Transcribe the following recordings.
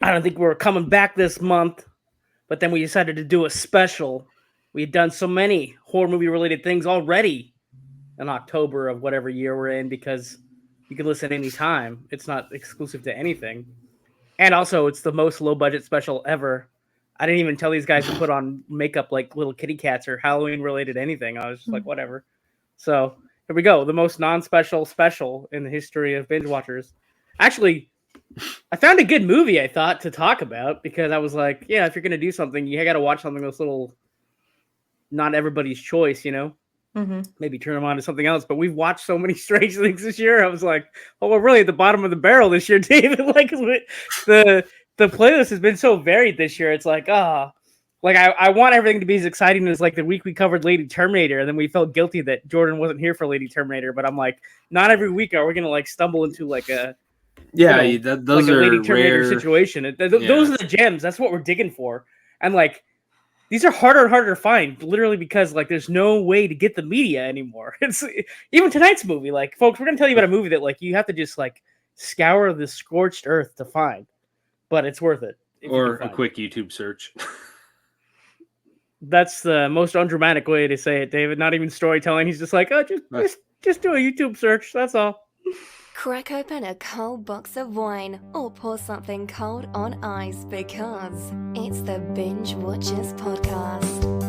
I don't think we were coming back this month, but then we decided to do a special. We had done so many horror movie related things already in October of whatever year we're in because you can listen anytime. It's not exclusive to anything. And also, it's the most low budget special ever. I didn't even tell these guys to put on makeup like little kitty cats or Halloween related anything. I was just like, whatever. So here we go. The most non-special special in the history of Binge-Watchers. Actually, I found a good movie, I thought, to talk about because I was like, yeah, if you're going to do something, you got to watch something that's a little not everybody's choice, you know? Mm-hmm. Maybe turn them on to something else. But we've watched so many strange things this year. I was like, oh, we're really at the bottom of the barrel this year, David. Like the playlist has been so varied this year. It's like, like I want everything to be as exciting as like the week we covered Lady Terminator, and then we felt guilty that Jordan wasn't here for Lady Terminator. But I'm like, not every week are we gonna like stumble into like a those like are a Lady Terminator rare situation. Those are the gems. That's what we're digging for. And like these are harder and harder to find, literally because like there's no way to get the media anymore. It's even tonight's movie. Like, folks, we're gonna tell you about a movie that like you have to just like scour the scorched earth to find, but it's worth it. Or a quick YouTube search. That's the most undramatic way to say it, David. Not even storytelling. He's just like, oh, just do a YouTube search. That's all. Crack open a cold box of wine or pour something cold on ice because it's the Binge-Watchers podcast.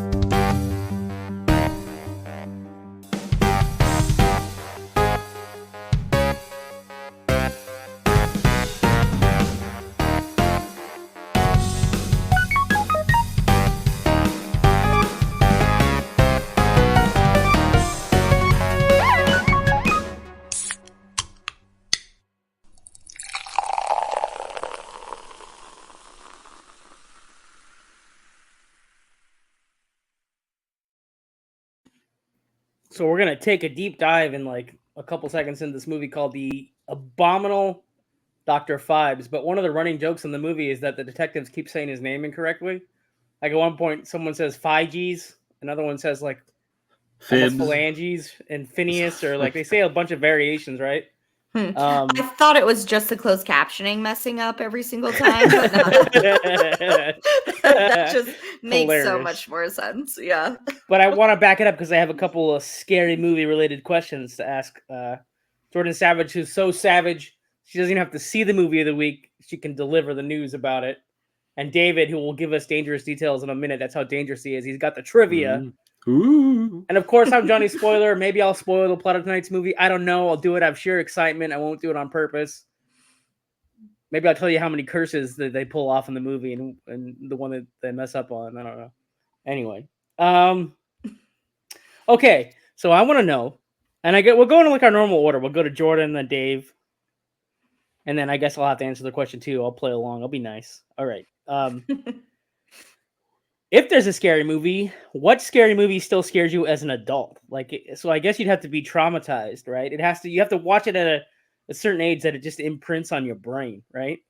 So we're going to take a deep dive in like a couple seconds into this movie called The Abominable Dr. Phibes. But one of the running jokes in the movie is that the detectives keep saying his name incorrectly. Like at one point, someone says Phibes, another one says like Phibes, phalanges, and Phineas, or like they say a bunch of variations, right? I thought it was just the closed captioning messing up every single time. But no. That just makes so much more sense. Yeah. But I want to back it up because I have a couple of scary movie related questions to ask Jordan Savage, who's so savage she doesn't even have to see the movie of the week. She can deliver the news about it. And David, who will give us dangerous details in a minute. That's how dangerous he is. He's got the trivia. Ooh. And of course, I'm Johnny Spoiler. Maybe I'll spoil the plot of tonight's movie. I don't know. I'll do it out of sheer excitement. I won't do it on purpose. Maybe I'll tell you how many curses that they pull off in the movie and the one that they mess up on. I don't know. Anyway. Okay. So I want to know. And we'll go into like our normal order. We'll go to Jordan, then Dave. And then I guess I'll have to answer the question too. I'll play along. I'll be nice. All right. If there's a scary movie, what scary movie still scares you as an adult? Like, so I guess you'd have to be traumatized, right? You have to watch it at a certain age that it just imprints on your brain, right?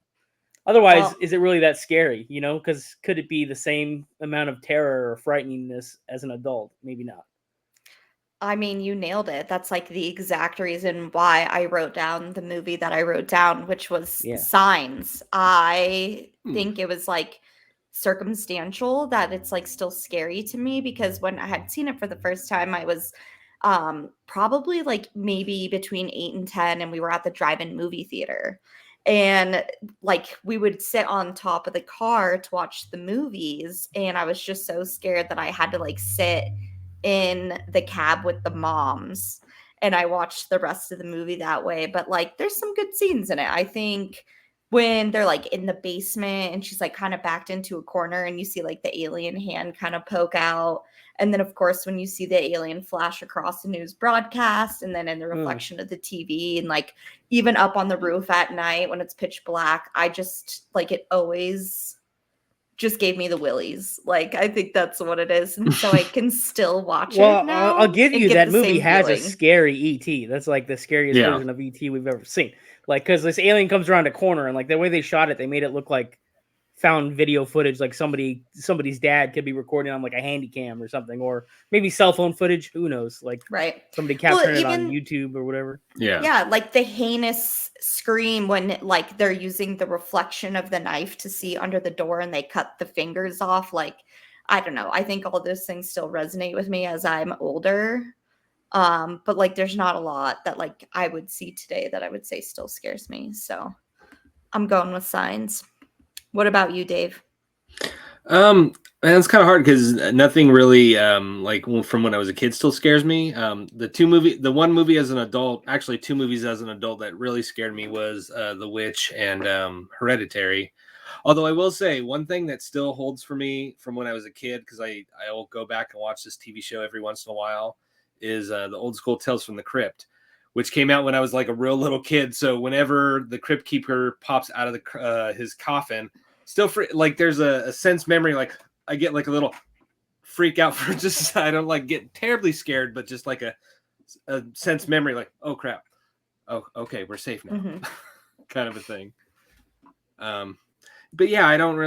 Otherwise, is it really that scary? You know, because could it be the same amount of terror or frighteningness as an adult? Maybe not. I mean, you nailed it. That's like the exact reason why I wrote down the movie that I wrote down, which was Signs. I think it was like circumstantial that it's like still scary to me because when I had seen it for the first time, I was probably like maybe between 8 and 10, and we were at the drive-in movie theater. And like we would sit on top of the car to watch the movies, and I was just so scared that I had to like sit in the cab with the moms, and I watched the rest of the movie that way. But like there's some good scenes in it. I think when they're like in the basement and she's like kind of backed into a corner and you see like the alien hand kind of poke out, and then of course when you see the alien flash across the news broadcast, and then in the reflection of the TV, and like even up on the roof at night when it's pitch black, I just like it always just gave me the willies. Like, I think that's what it is. And so I can still watch it now. I'll give you that movie has a scary E.T. That's like the scariest version of E.T. we've ever seen. Like, because this alien comes around a corner, and like the way they shot it, they made it look like found video footage, like somebody's dad could be recording on like a handy cam or something, or maybe cell phone footage. Who knows? Like somebody capturing it on YouTube or whatever. Yeah, like the heinous scream when like they're using the reflection of the knife to see under the door and they cut the fingers off. Like, I don't know. I think all those things still resonate with me as I'm older. But like there's not a lot that like I would see today that I would say still scares me. So I'm going with Signs. What about you, Dave? Man, it's kind of hard because nothing really like from when I was a kid still scares me. The one movie as an adult, actually 2 movies as an adult that really scared me was The Witch and Hereditary. Although I will say one thing that still holds for me from when I was a kid, because I will go back and watch this TV show every once in a while, is the old school Tales from the Crypt, which came out when I was like a real little kid. So whenever the Crypt Keeper pops out of his coffin, still like there's a sense memory, like I get like a little freak out for just, I don't like get terribly scared, but just like a sense memory, like, oh crap, oh okay, we're safe now, kind of a thing. But yeah, I don't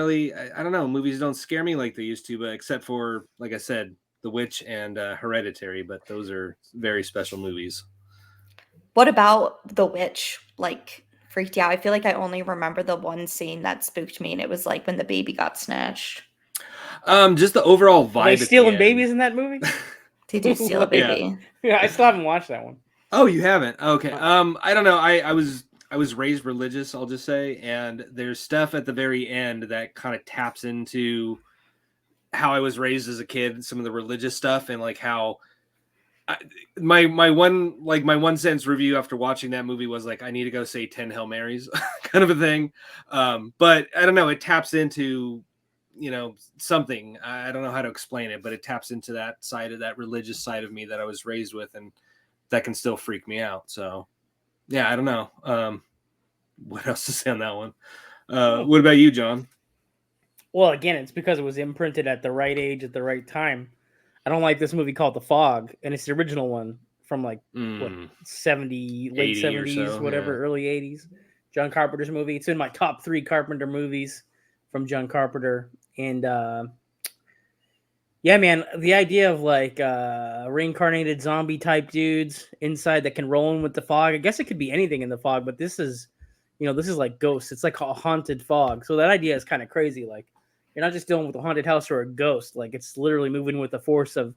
know, movies don't scare me like they used to, but except for, like I said, The Witch and Hereditary, but those are very special movies. What about The Witch? Like, freaked you out? I feel like I only remember the one scene that spooked me, and it was like when the baby got snatched. Just the overall vibe. Are they stealing babies in that movie? They do steal a baby. Yeah, I still haven't watched that one. Oh, you haven't? Okay. I don't know. I was raised religious, I'll just say, and there's stuff at the very end that kind of taps into how I was raised as a kid, some of the religious stuff, and like how my one sentence review after watching that movie was like, I need to go say 10 Hail Marys, kind of a thing. But I don't know, it taps into, something. I don't know how to explain it, but it taps into that side of that religious side of me that I was raised with, and that can still freak me out. So yeah, I don't know. What else to say on that one? What about you, John? Well, again, it's because it was imprinted at the right age at the right time. I don't like this movie called The Fog, and it's the original one from like late 70s, so, whatever, early 80s. John Carpenter's movie. It's in my top 3 Carpenter movies from John Carpenter. And yeah, man, the idea of like reincarnated zombie type dudes inside that can roll in with the fog. I guess it could be anything in the fog, but this is like ghosts. It's like a haunted fog. So that idea is kind of crazy. Like, you're not just dealing with a haunted house or a ghost. Like, it's literally moving with the force of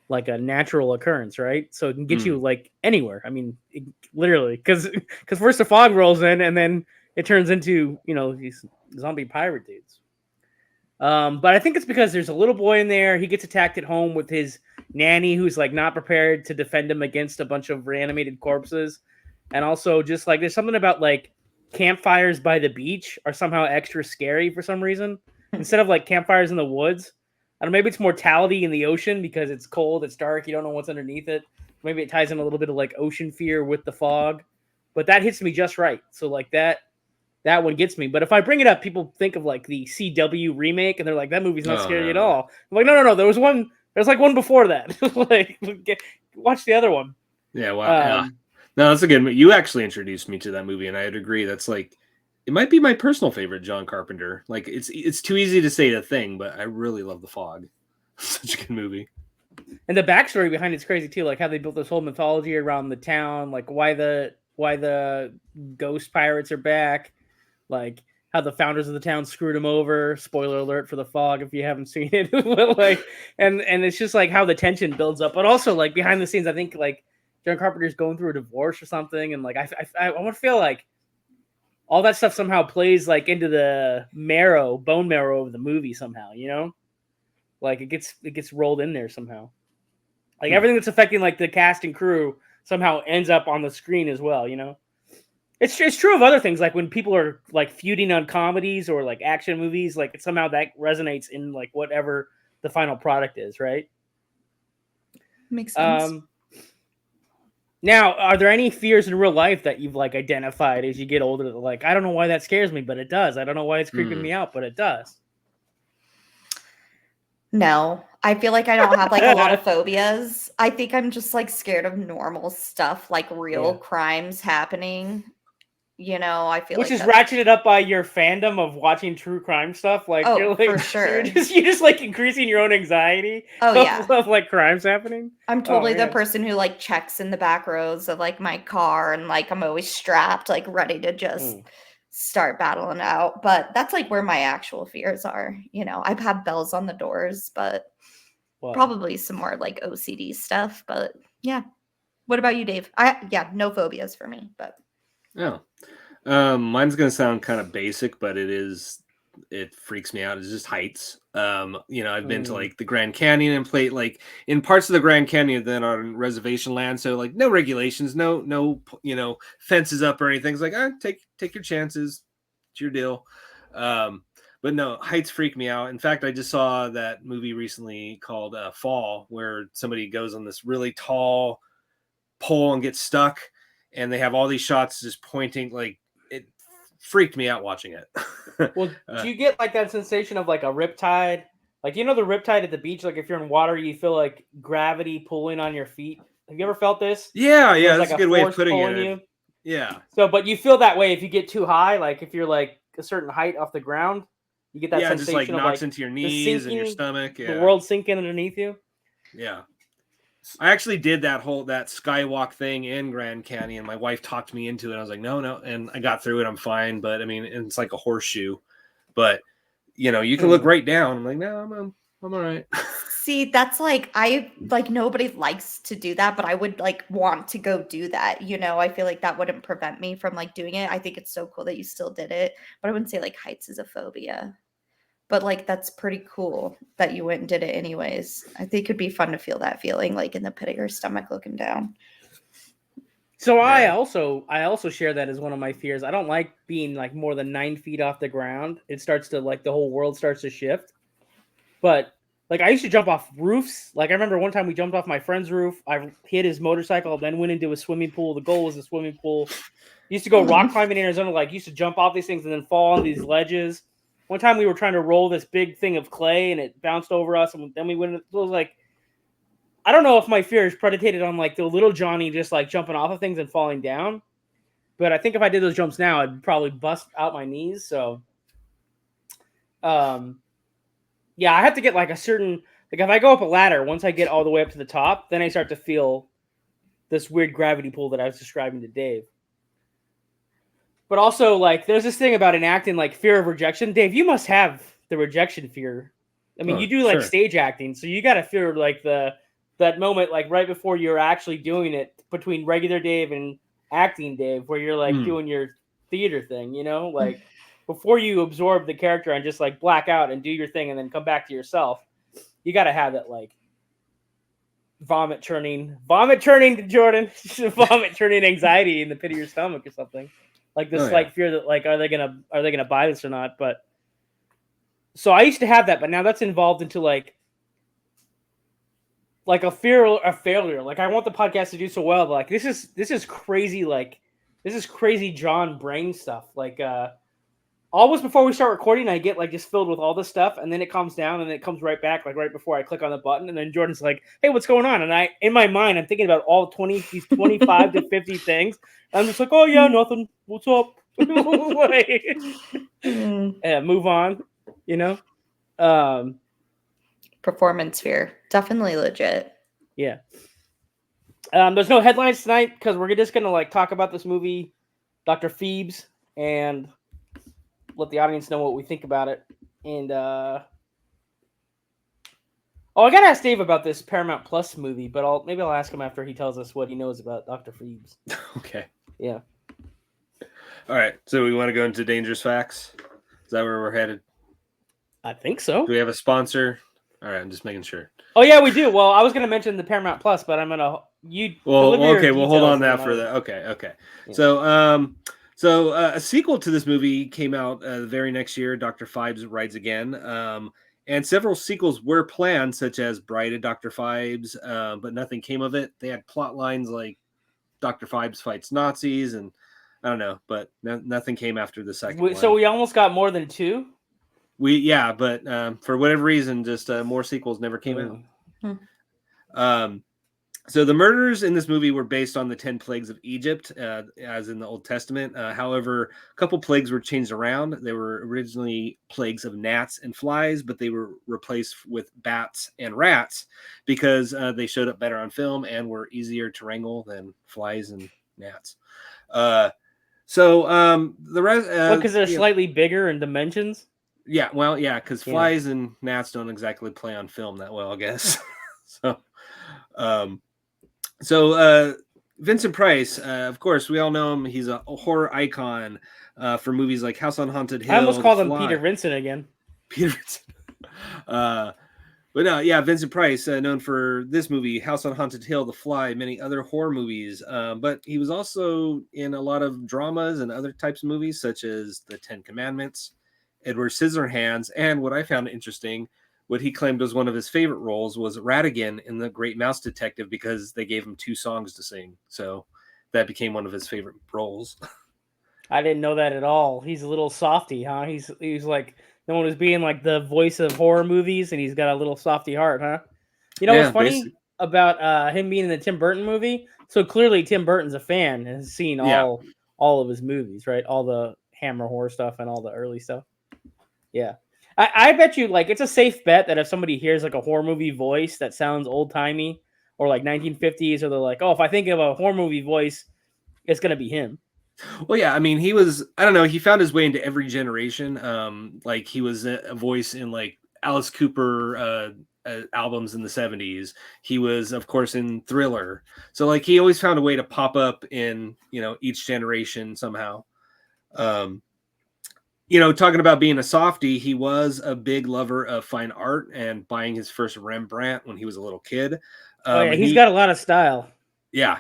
like a natural occurrence, right? So it can get you like anywhere. I mean, literally, because first the fog rolls in and then it turns into, these zombie pirate dudes. But I think it's because there's a little boy in there. He gets attacked at home with his nanny, who's like not prepared to defend him against a bunch of reanimated corpses. And also just like, there's something about like campfires by the beach are somehow extra scary for some reason. Instead of like campfires in the woods. I don't know, maybe it's mortality in the ocean because it's cold, it's dark, you don't know what's underneath it. Maybe it ties in a little bit of like ocean fear with the fog. But that hits me just right. So like that one gets me. But if I bring it up, people think of like the CW remake and they're like, that movie's not scary at all. I'm like, no. There's like one before that. Like, watch the other one. Yeah, wow. No, that's a good movie. You actually introduced me to that movie, and I'd agree. That's like, it might be my personal favorite John Carpenter. Like, it's too easy to say the thing, but I really love The Fog. Such a good movie. And the backstory behind it's crazy too. Like how they built this whole mythology around the town, like why the ghost pirates are back, like how the founders of the town screwed them over. Spoiler alert for The Fog if you haven't seen it. But like, and it's just like how the tension builds up, but also like behind the scenes, I think like John Carpenter's going through a divorce or something, and like I want to feel like all that stuff somehow plays like into the bone marrow of the movie somehow, like it gets rolled in there somehow. Like everything that's affecting like the cast and crew somehow ends up on the screen as well, It's true of other things, like when people are like feuding on comedies or like action movies, like somehow that resonates in like whatever the final product is, right? Makes sense. Now, are there any fears in real life that you've like identified as you get older? Like, I don't know why that scares me, but it does. I don't know why it's creeping me out, but it does. No, I feel like I don't have like a lot of phobias. I think I'm just like scared of normal stuff, like real crimes happening. I feel which like is ratcheted up by your fandom of watching true crime stuff. Like, Oh, you're like, for sure. you're just like increasing your own anxiety. Oh, yeah. Of like crimes happening. I'm totally the man. person who like checks in the back rows of like my car, and like I'm always strapped, like ready to just start battling out. But that's like where my actual fears are. I've had bells on the doors, but probably some more like OCD stuff. But yeah. What about you, Dave? No phobias for me, but mine's gonna sound kind of basic, but it freaks me out. It's just heights. I've been to like the Grand Canyon and played like in parts of the Grand Canyon that are in reservation land, so like no regulations, no fences up or anything. It's like take your chances, it's your deal. But no, heights freak me out. In fact, I just saw that movie recently called Fall, where somebody goes on this really tall pole and gets stuck, and they have all these shots just pointing. Like, it freaked me out watching it. Well, do you get like that sensation of like a riptide? Like, the riptide at the beach? Like, if you're in water, you feel like gravity pulling on your feet. Have you ever felt this? Yeah, There's that's like a good way of putting it. You? Yeah. So, but you feel that way if you get too high. Like, if you're like a certain height off the ground, you get that sensation just like of knocks like into your knees and your stomach. The world sinking underneath you. Yeah. I actually did that skywalk thing in Grand Canyon. My wife talked me into it. I was like, no. And I got through it. I'm fine. But I mean, it's like a horseshoe, but you can look right down. I'm like, no, I'm all right. See, that's like, nobody likes to do that, but I would like want to go do that. I feel like that wouldn't prevent me from like doing it. I think it's so cool that you still did it, but I wouldn't say like heights is a phobia. But like, that's pretty cool that you went and did it anyways. I think it'd be fun to feel that feeling like in the pit of your stomach looking down. So yeah. I also share that as one of my fears. I don't like being like more than 9 feet off the ground. It starts to like the whole world starts to shift. But like, I used to jump off roofs. Like, I remember one time we jumped off my friend's roof. I hit his motorcycle, then went into a swimming pool. The goal was a swimming pool. Used to go rock climbing in Arizona. Like, used to jump off these things and then fall on these ledges. One time we were trying to roll this big thing of clay and it bounced over us, and then we went. It was like, I don't know if my fear is predicated on like the little Johnny just like jumping off of things and falling down, but I think if I did those jumps now, I'd probably bust out my knees. So, yeah, I have to get like a certain, like, if I go up a ladder, once I get all the way up to the top, then I start to feel this weird gravity pull that I was describing to Dave. But also, like, there's this thing about enacting, like, fear of rejection. Dave, you must have the rejection fear. I mean, you do, like, stage acting, so you got to fear, like, that moment, like, right before you're actually doing it, between regular Dave and acting Dave, where you're, like, doing your theater thing, Like, before you absorb the character and just, like, black out and do your thing and then come back to yourself, you got to have that, like, vomit churning Jordan, vomit churning anxiety in the pit of your stomach or something. Like this slight fear that like, are they gonna buy this or not? But so I used to have that, but now that's involved into like a fear of failure. Like, I want the podcast to do so well, but like this is crazy. Like, this is crazy John brain stuff. Like, almost before we start recording, I get like just filled with all this stuff, and then it calms down, and then it comes right back, like right before I click on the button, and then Jordan's like, "Hey, what's going on?" And in my mind, I'm thinking about all these 25 to 50 things. I'm just like, "Oh yeah, nothing. What's up?" Move on. Performance fear, definitely legit. Yeah. There's no headlines tonight because we're just gonna like talk about this movie, Dr. Phibes, and let the audience know what we think about it. And I gotta ask Dave about this Paramount Plus movie, but maybe I'll ask him after he tells us what he knows about Dr. Phibes. Okay. Yeah. All right. So we want to go into dangerous facts. Is that where we're headed? I think so. Do we have a sponsor? All right. I'm just making sure. Oh yeah, we do. Well, I was gonna mention the Paramount Plus, but I'm gonna okay. We'll hold on that for that. Okay. Yeah. So a sequel to this movie came out the very next year, Dr. Phibes Rides Again. And several sequels were planned, such as Bride of Dr. Phibes, but nothing came of it. They had plot lines like Dr. Phibes fights Nazis, and I don't know, but nothing came after the second one. So we almost got more than 2? But for whatever reason, just more sequels never came out. So the murders in this movie were based on the 10 plagues of Egypt, as in the Old Testament. However, a couple plagues were changed around. They were originally plagues of gnats and flies, but they were replaced with bats and rats because they showed up better on film and were easier to wrangle than flies and gnats. The rest, because they're slightly bigger in dimensions. Yeah, well, yeah, because flies and gnats don't exactly play on film that well, I guess. Vincent Price, of course, we all know him. He's a horror icon for movies like House on Haunted Hill. I almost called him Peter Vincent again. Peter Vincent. Vincent Price, known for this movie, House on Haunted Hill, The Fly, many other horror movies. But he was also in a lot of dramas and other types of movies, such as The Ten Commandments, Edward Scissorhands, and what I found interesting, what he claimed was one of his favorite roles was Ratigan in The Great Mouse Detective because they gave him 2 songs to sing. So that became one of his favorite roles. I didn't know that at all. He's a little softy, huh? He's like known as being like the voice of horror movies, and he's got a little softy heart, huh? You know what's funny about him being in the Tim Burton movie? So clearly Tim Burton's a fan and has seen all of his movies, right? All the Hammer horror stuff and all the early stuff. Yeah. I bet you, like, it's a safe bet that if somebody hears like a horror movie voice that sounds old timey or like 1950s, or they're like, oh, if I think of a horror movie voice, it's gonna be him. Well, yeah, I mean, he was, I don't know, he found his way into every generation. Like he was a voice in like Alice Cooper albums in the 70s. He was, of course, in Thriller. So like he always found a way to pop up in, each generation somehow. Talking about being a softie, he was a big lover of fine art and buying his first Rembrandt when he was a little kid. He's got a lot of style. Yeah.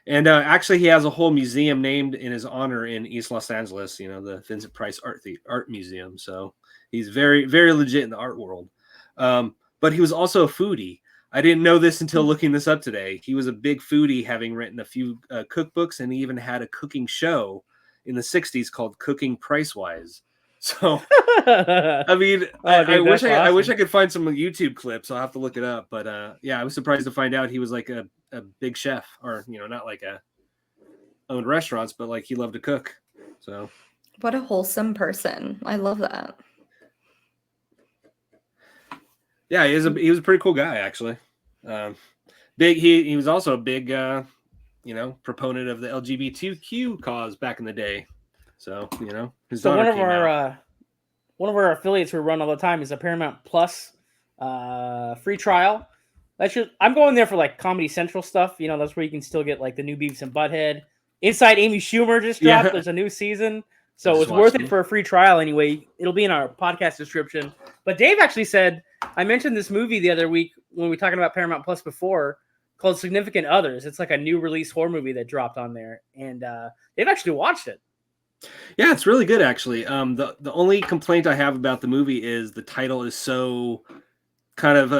And actually, he has a whole museum named in his honor in East Los Angeles, the Vincent Price Art Museum. So he's very, very legit in the art world. But he was also a foodie. I didn't know this until looking this up today. He was a big foodie, having written a few cookbooks, and he even had a cooking show in the 60s called Cooking Pricewise. So, I mean, I wish I could find some YouTube clips. I'll have to look it up. But I was surprised to find out he was like a big chef, or not like owned restaurants, but like he loved to cook. So, what a wholesome person! I love that. Yeah, he was a pretty cool guy, actually. He was also a big proponent of the LGBTQ cause back in the day. So his daughter came out. One of our affiliates we run all the time is a Paramount Plus free trial. I'm going there for like Comedy Central stuff. That's where you can still get like the new Beavis and Butthead. Inside Amy Schumer just dropped. Yeah. There's a new season. So it's worth it for a free trial anyway. It'll be in our podcast description. But Dave actually said, I mentioned this movie the other week when we were talking about Paramount Plus before, called Significant Others. It's like a new release horror movie that dropped on there. And they've actually watched it. Yeah, it's really good, actually. The only complaint I have about the movie is the title is so kind of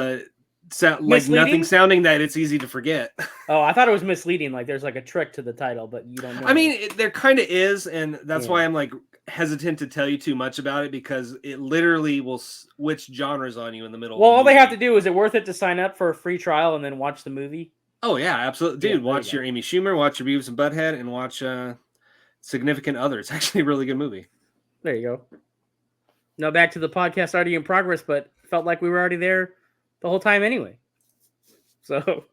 like nothing sounding that it's easy to forget. Oh, I thought it was misleading. Like there's like a trick to the title, but you don't know. I mean, there kind of is, and that's why I'm like hesitant to tell you too much about it, because it literally will switch genres on you in the middle. Well, all they have to do is it worth it to sign up for a free trial and then watch the movie? Oh yeah, absolutely, dude. Watch your Amy Schumer, watch your Beavis and Butthead, and watch Significant Other. It's actually a really good movie. There you go. Now back to the podcast already in progress, but felt like we were already there the whole time anyway. So,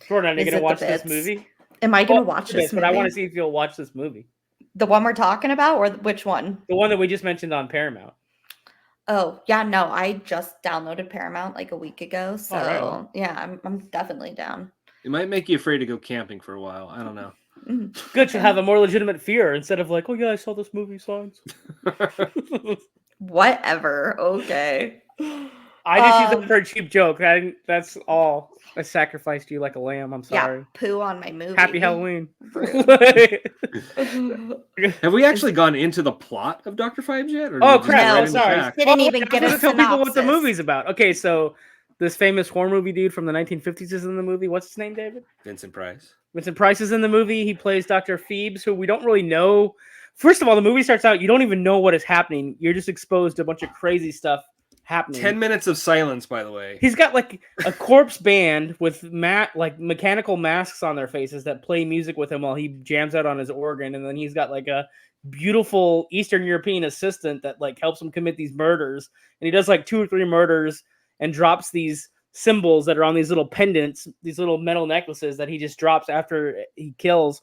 Jordan, are you going to watch this movie? Am I going to watch this movie? But I want to see if you'll watch this movie. The one we're talking about, or which one? The one that we just mentioned on Paramount. Oh, yeah, no, I just downloaded Paramount like a week ago. So, right. Yeah, I'm definitely down. It might make you afraid to go camping for a while. I don't know. Good to have a more legitimate fear instead of like, oh yeah, I saw this movie signs. Whatever. Okay. I just used it for a cheap joke. That's all. I sacrificed you like a lamb. I'm sorry. Yeah, poo on my movie. Happy Halloween. Have we actually gone into the plot of Dr. Phibes yet? Oh crap! No, sorry. Didn't even get a tell people what the movie's about. Okay, so this famous horror movie dude from the 1950s is in the movie. What's his name, David? Vincent Price. Vincent Price is in the movie. He plays Dr. Phibes, who we don't really know. First of all, the movie starts out, you don't even know what is happening. You're just exposed to a bunch of crazy stuff happening. 10 minutes of silence, by the way. He's got like a corpse band with like mechanical masks on their faces that play music with him while he jams out on his organ, and then he's got like a beautiful Eastern European assistant that like helps him commit these murders, and he does like 2 or 3 murders and drops these symbols that are on these little pendants, these little metal necklaces that he just drops after he kills,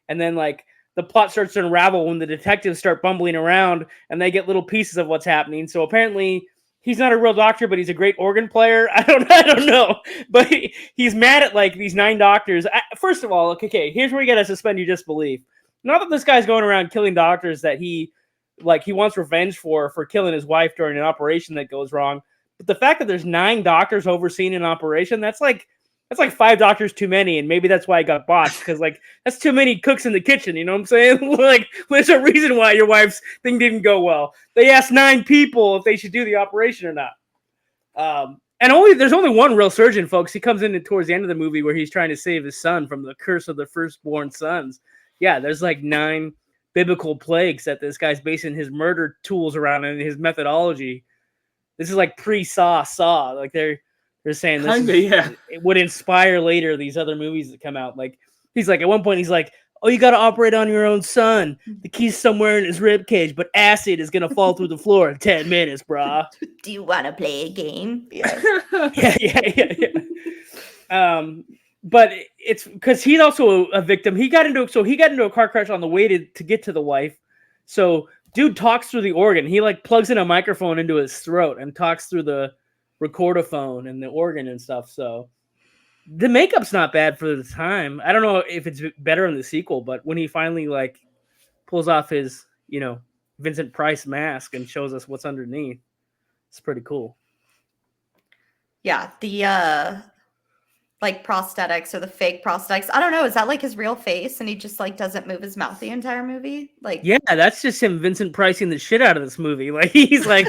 and then like the plot starts to unravel when the detectives start bumbling around and they get little pieces of what's happening. So apparently he's not a real doctor, but he's a great organ player. I don't know. But he's mad at like these 9 doctors. First of all, okay, here's where you got to suspend your disbelief. Not that this guy's going around killing doctors that he wants revenge for killing his wife during an operation that goes wrong. But the fact that there's 9 doctors overseeing an operation, that's like 5 doctors too many, and maybe that's why it got botched, because like that's too many cooks in the kitchen, you know what I'm saying? Like there's a reason why your wife's thing didn't go well. They asked 9 people if they should do the operation or not. And there's only one real surgeon, folks. He comes in towards the end of the movie where he's trying to save his son from the curse of the firstborn sons. Yeah, there's like 9 biblical plagues that this guy's basing his murder tools around and his methodology. This is like pre-Saw. Like they're saying this it would inspire later these other movies that come out. Like he's like at one point he's like, "Oh, you got to operate on your own son. The key's somewhere in his rib cage, but acid is gonna fall through the floor in 10 minutes, brah." Do you want to play a game? Yeah. But it's because he's also a victim. He got into a car crash on the way to get to the wife. So dude talks through the organ. He like plugs in a microphone into his throat and talks through the recordophone and the organ and stuff. So the makeup's not bad for the time. I don't know if it's better in the sequel, but when he finally like pulls off his, Vincent Price mask and shows us what's underneath, it's pretty cool. Yeah, the like prosthetics or the fake prosthetics. I don't know. Is that like his real face and he just like doesn't move his mouth the entire movie? Like, yeah, that's just him Vincent Pricing the shit out of this movie. Like he's like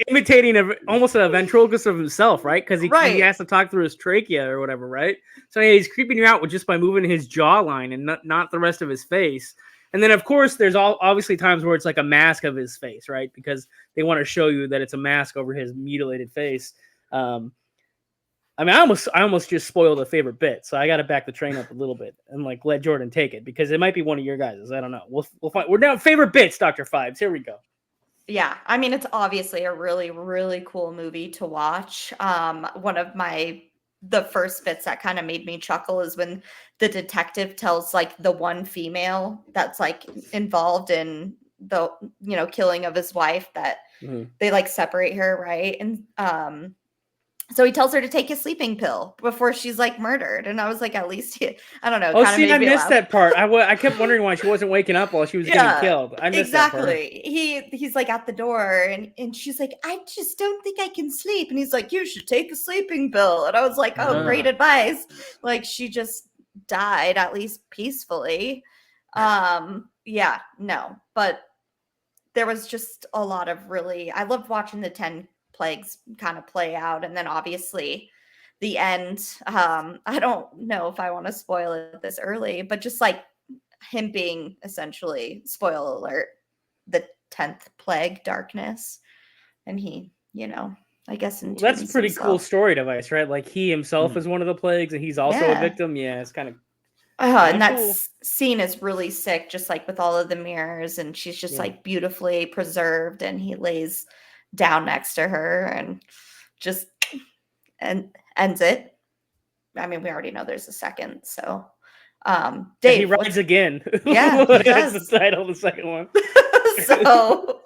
imitating almost a ventriloquist of himself, right? Because he has to talk through his trachea or whatever, right? So yeah, he's creeping you out with just by moving his jawline and not the rest of his face. And then of course there's obviously times where it's like a mask of his face, right? Because they want to show you that it's a mask over his mutilated face. I mean, I almost just spoiled a favorite bit, so I got to back the train up a little bit and like let Jordan take it because it might be one of your guys'. I don't know. We'll find. We're down favorite bits, Dr. Phibes. Here we go. Yeah, I mean, it's obviously a really, really cool movie to watch. One of the first bits that kind of made me chuckle is when the detective tells like the one female that's like involved in the killing of his wife that they like separate her, right? And so he tells her to take a sleeping pill before she's like murdered. And I was like, at least I don't know. Oh, see, I missed that part. I kept wondering why she wasn't waking up while she was getting killed. I missed that part. He's like at the door and she's like, I just don't think I can sleep. And he's like, you should take a sleeping pill. And I was like, oh, great advice. Like she just died at least peacefully. Yeah, no, but there was just a lot of I loved watching the 10 plagues kind of play out, and then obviously the end. I don't know if I want to spoil it this early, but just like him being essentially, spoiler alert, the 10th plague, darkness, and he, I guess that's a pretty cool story device, right? Like he himself is one of the plagues, and he's also a victim. Yeah, it's kind of. And that scene is really sick, just like with all of the mirrors, and she's just like beautifully preserved, and he lays down next to her and just ends it. I mean, we already know there's a second, so Dave, he rides again. Yeah, that's the title of the second one. So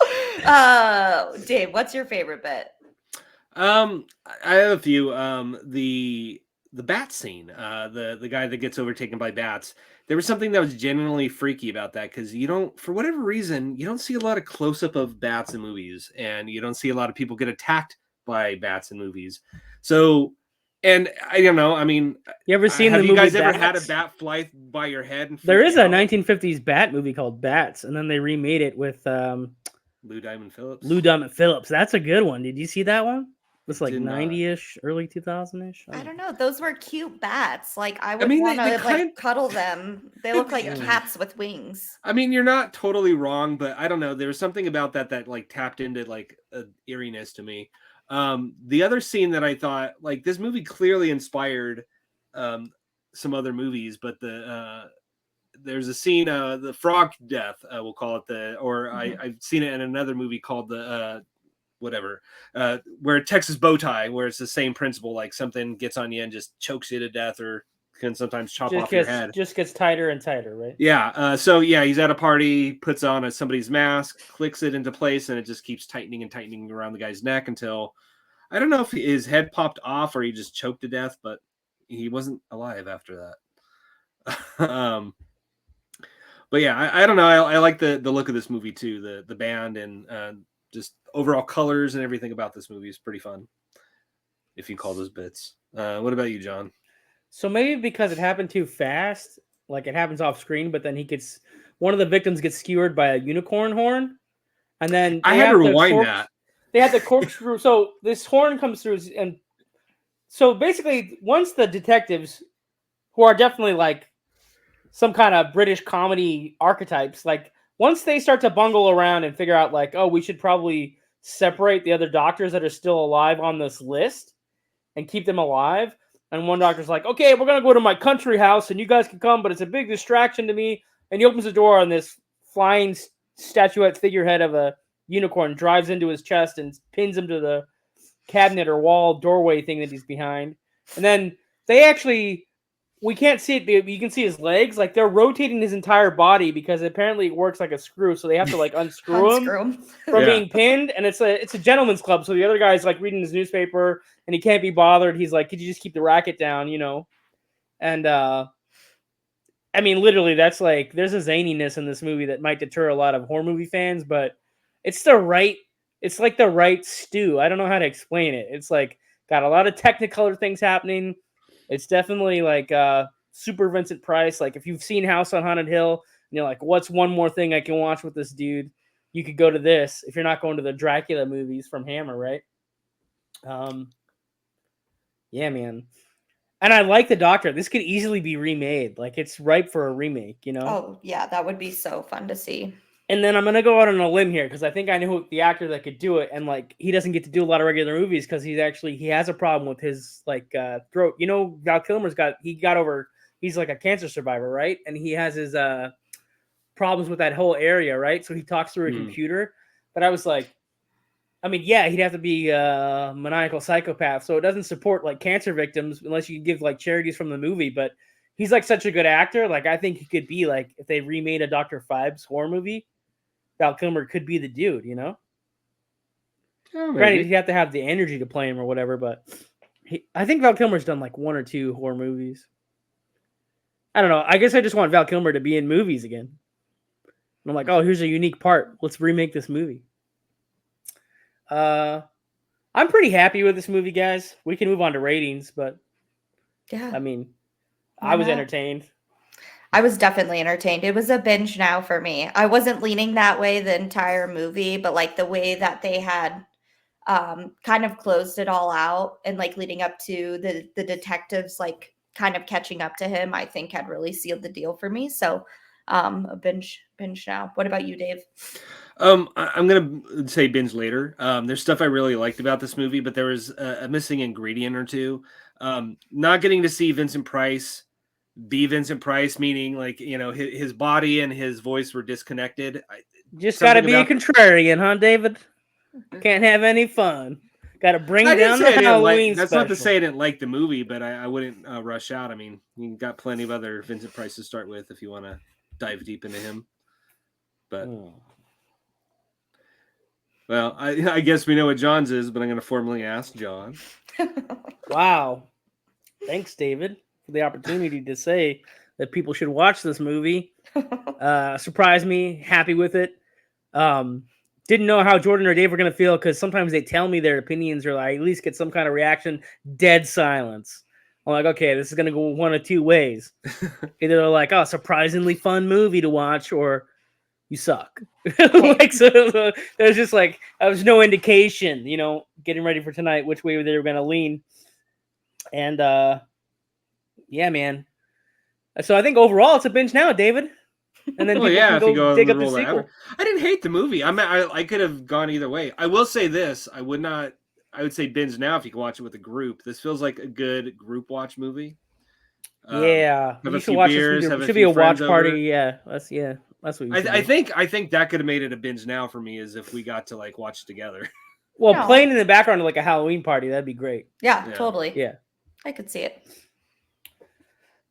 Dave, what's your favorite bit? I have a few. The bat scene, the guy that gets overtaken by bats. There was something that was genuinely freaky about that because for whatever reason, you don't see a lot of close-up of bats in movies, and you don't see a lot of people get attacked by bats in movies. So, and I don't know. I mean, you ever seen have the you movie guys Bats? ever had a bat fly by your head? And there is a 1950s bat movie called Bats, and then they remade it with Lou Diamond Phillips. Lou Diamond Phillips. That's a good one. Did you see that one? It's like 90-ish, early 2000-ish. I don't know. Those were cute bats. Like I would want to like cuddle them. They look like cats with wings. I mean, you're not totally wrong, but I don't know. There was something about that like tapped into like an eeriness to me. The other scene that I thought, like, this movie clearly inspired some other movies, but there's a scene, the frog death, we'll call it I've seen it in another movie called where Texas bow tie, where it's the same principle, like something gets on you and just chokes you to death, or can sometimes chop off your head. Just gets tighter and tighter, right? Yeah. So yeah, he's at a party, puts on somebody's mask, clicks it into place, and it just keeps tightening and tightening around the guy's neck until, I don't know if his head popped off or he just choked to death, but he wasn't alive after that. But yeah, I don't know. I like the look of this movie too. The band and just overall colors and everything about this movie is pretty fun, if you call those bits. What about you, John? So maybe because it happened too fast, like it happens off screen, but then one of the victims gets skewered by a unicorn horn, and then I had to rewind that. They had the corkscrew. So this horn comes through, and so basically, once the detectives, who are definitely like some kind of British comedy archetypes, like once they start to bungle around and figure out, like, oh, we should probably separate the other doctors that are still alive on this list and keep them alive. And one doctor's like, okay, we're going to go to my country house and you guys can come, but it's a big distraction to me. And he opens the door and this flying statuette figurehead of a unicorn drives into his chest and pins him to the cabinet or wall doorway thing that he's behind. And then we can't see it. You can see his legs. Like, they're rotating his entire body because apparently it works like a screw. So they have to like unscrew him from being pinned. And it's a gentleman's club. So the other guy's like reading his newspaper and he can't be bothered. He's like, could you just keep the racket down, you know? And I mean, literally, that's like, there's a zaniness in this movie that might deter a lot of horror movie fans, but it's like the right stew. I don't know how to explain it. It's like got a lot of Technicolor things happening. It's definitely like super Vincent Price. Like if you've seen House on Haunted Hill, and you're like, what's one more thing I can watch with this dude? You could go to this if you're not going to the Dracula movies from Hammer, right? Yeah, man. And I like the Doctor. This could easily be remade. Like it's ripe for a remake, you know? Oh, yeah, that would be so fun to see. And then I'm going to go out on a limb here because I think I know the actor that could do it. And like, he doesn't get to do a lot of regular movies because he has a problem with his like throat. You know, Val Kilmer's he's like a cancer survivor, right? And he has his problems with that whole area, right? So he talks through a computer. But I was like, I mean, yeah, he'd have to be a maniacal psychopath. So it doesn't support like cancer victims unless you give like charities from the movie. But he's like such a good actor. Like I think he could be like, if they remade a Dr. Phibes horror movie, Val Kilmer could be the dude, you know? Oh, granted, he'd have to have the energy to play him or whatever, but I think Val Kilmer's done like 1 or 2 horror movies. I don't know. I guess I just want Val Kilmer to be in movies again. And I'm like, oh, here's a unique part. Let's remake this movie. I'm pretty happy with this movie, guys. We can move on to ratings, but yeah, I mean, I was entertained. I was definitely entertained. It was a binge now for me. I wasn't leaning that way the entire movie, but like the way that they had kind of closed it all out and like leading up to the detectives like kind of catching up to him, I think had really sealed the deal for me. So a binge now. What about you, Dave? I'm gonna say binge later. There's stuff I really liked about this movie, but there was a missing ingredient or two. Not getting to see Vincent Price be Vincent Price, meaning like, you know, his body and his voice were disconnected. Just got to be a contrarian, huh, David? Can't have any fun. Got to bring down the Halloween That's special. not to say I didn't like the movie, but I wouldn't rush out. I mean, you got plenty of other Vincent Price to start with if you want to dive deep into him. But well, I guess we know what John's is, but I'm going to formally ask John. Wow. Thanks, David, for the opportunity to say that people should watch this movie. Surprised me. Happy with it. Didn't know how Jordan or Dave were going to feel because sometimes they tell me their opinions or I at least get some kind of reaction. Dead silence. I'm like, okay, this is going to go one of two ways. Either they're like, oh, surprisingly fun movie to watch, or you suck. Like, so there's just like, there was no indication, you know, getting ready for tonight, which way they were going to lean. And yeah, man. So I think overall it's a binge now, David. And then if you go dig up the sequel. I didn't hate the movie. I could have gone either way. I will say this: I would not I would say binge now if you can watch it with a group. This feels like a good group watch movie. Yeah, Have you a should few watch beers, this. have It a should be few a watch friends party. over. That's what you should I do. think that could have made it a binge now for me is if we got to like watch together. Well, No. playing in the background of like a Halloween party, that'd be great. Yeah, totally. Yeah. I could see it.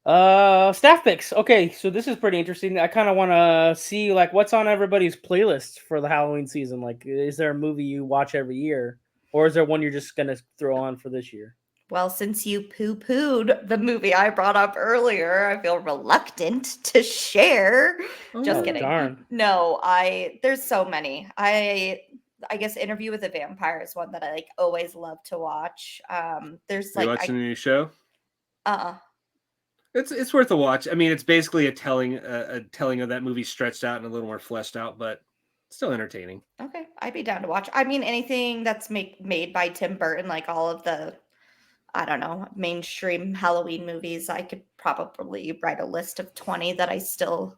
Staff picks. Okay, so this is pretty interesting. I kind of want to see like what's on everybody's playlist for the Halloween season. Like, is there a movie you watch every year, or is there one you're just gonna throw on for this year? Well, since you poo-pooed the movie I brought up earlier, I feel reluctant to share. Just kidding. Darn. No, there's so many. I guess Interview with a Vampire is one that I like always love to watch. There's You like watching a new show? It's worth a watch. I mean, it's basically a telling of that movie stretched out and a little more fleshed out, but still entertaining. Okay, I'd be down to watch. I mean, anything that's made by Tim Burton, like all of the, I don't know, mainstream Halloween movies, I could probably write a list of 20 that I still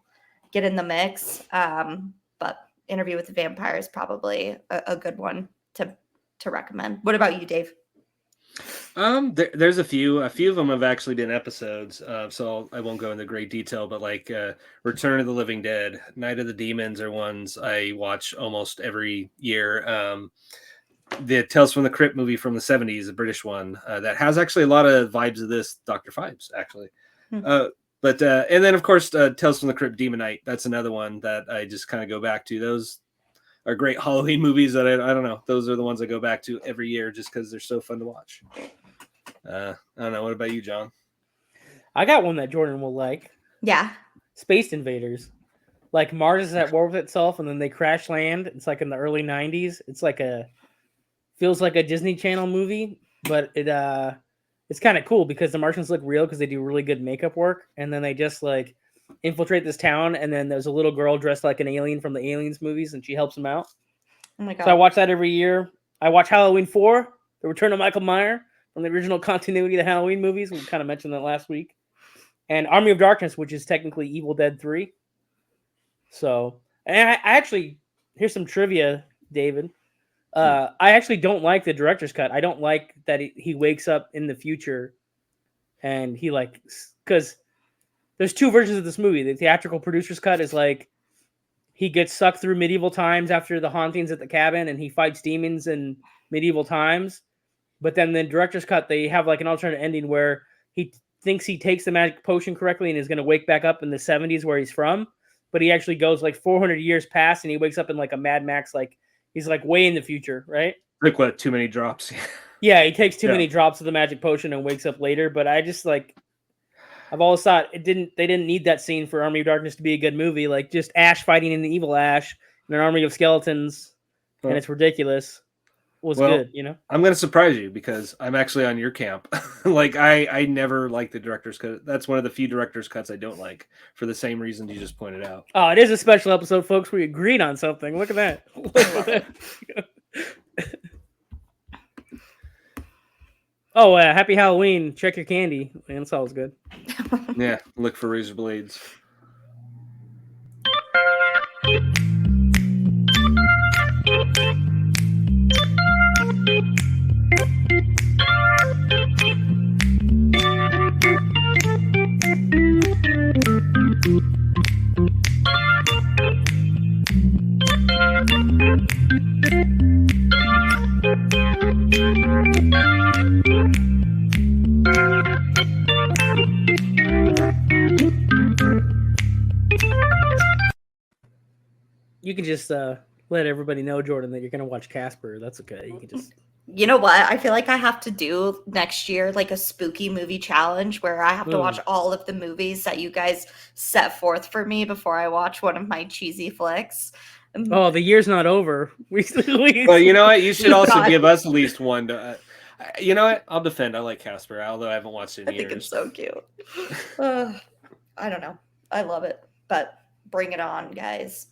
get in the mix. But Interview with the Vampire is probably a good one to recommend. What about you, Dave? There's a few of them have actually been episodes, so I won't go into great detail, but like Return of the Living Dead, Night of the Demons are ones I watch almost every year. The Tales from the Crypt movie from the 70s, a British one, that has actually a lot of vibes of this Dr. Phibes, actually. But and then of course Tales from the Crypt Demon Knight, that's another one that I just kind of go back to. Those are great Halloween movies that I don't know. Those are the ones I go back to every year just because they're so fun to watch. I don't know. What about you, John? I got one that Jordan will like. Yeah. Space Invaders. Like Mars is at war with itself and then they crash land. It's like in the early 90s. It's like feels like a Disney Channel movie, but it's kind of cool because the Martians look real because they do really good makeup work, and then they just like infiltrate this town, and then there's a little girl dressed like an alien from the Aliens movies, and she helps them out. Oh my god! So I watch that every year. I watch Halloween 4, The Return of Michael Myers from the original continuity of the Halloween movies. We kind of mentioned that last week, and Army of Darkness, which is technically Evil Dead 3. So, and I actually here's some trivia, David. I actually don't like the director's cut. I don't like that he wakes up in the future and he like, because there's two versions of this movie. The theatrical producer's cut is like he gets sucked through medieval times after the hauntings at the cabin and he fights demons in medieval times. But then the director's cut, they have like an alternate ending where he thinks he takes the magic potion correctly and is going to wake back up in the 70s where he's from. But he actually goes like 400 years past and he wakes up in like a Mad Max, like he's like way in the future, right? Like what? Too many drops. Yeah, he takes too many drops of the magic potion and wakes up later. But I just like, I've always thought they didn't need that scene for Army of Darkness to be a good movie. Like just Ash fighting in the evil Ash and an army of skeletons, and it's ridiculous. Was good, you know. I'm going to surprise you because I'm actually on your camp. Like I never liked the director's cut. That's one of the few director's cuts I don't like for the same reasons you just pointed out. Oh, it is a special episode, folks. We agreed on something. Look at that. Look at that. Oh, happy Halloween. Check your candy. Man, that's always good. Yeah, look for razor blades. You can just let everybody know, Jordan, that you're going to watch Casper. That's okay. You can just... You know what? I feel like I have to do next year like a spooky movie challenge where I have to watch all of the movies that you guys set forth for me before I watch one of my cheesy flicks. Oh, the year's not over. Well, you know what? You should also give us at least one. You know what? I'll defend. I like Casper, although I haven't watched it in years. I think it's so cute. I don't know. I love it. But bring it on, guys.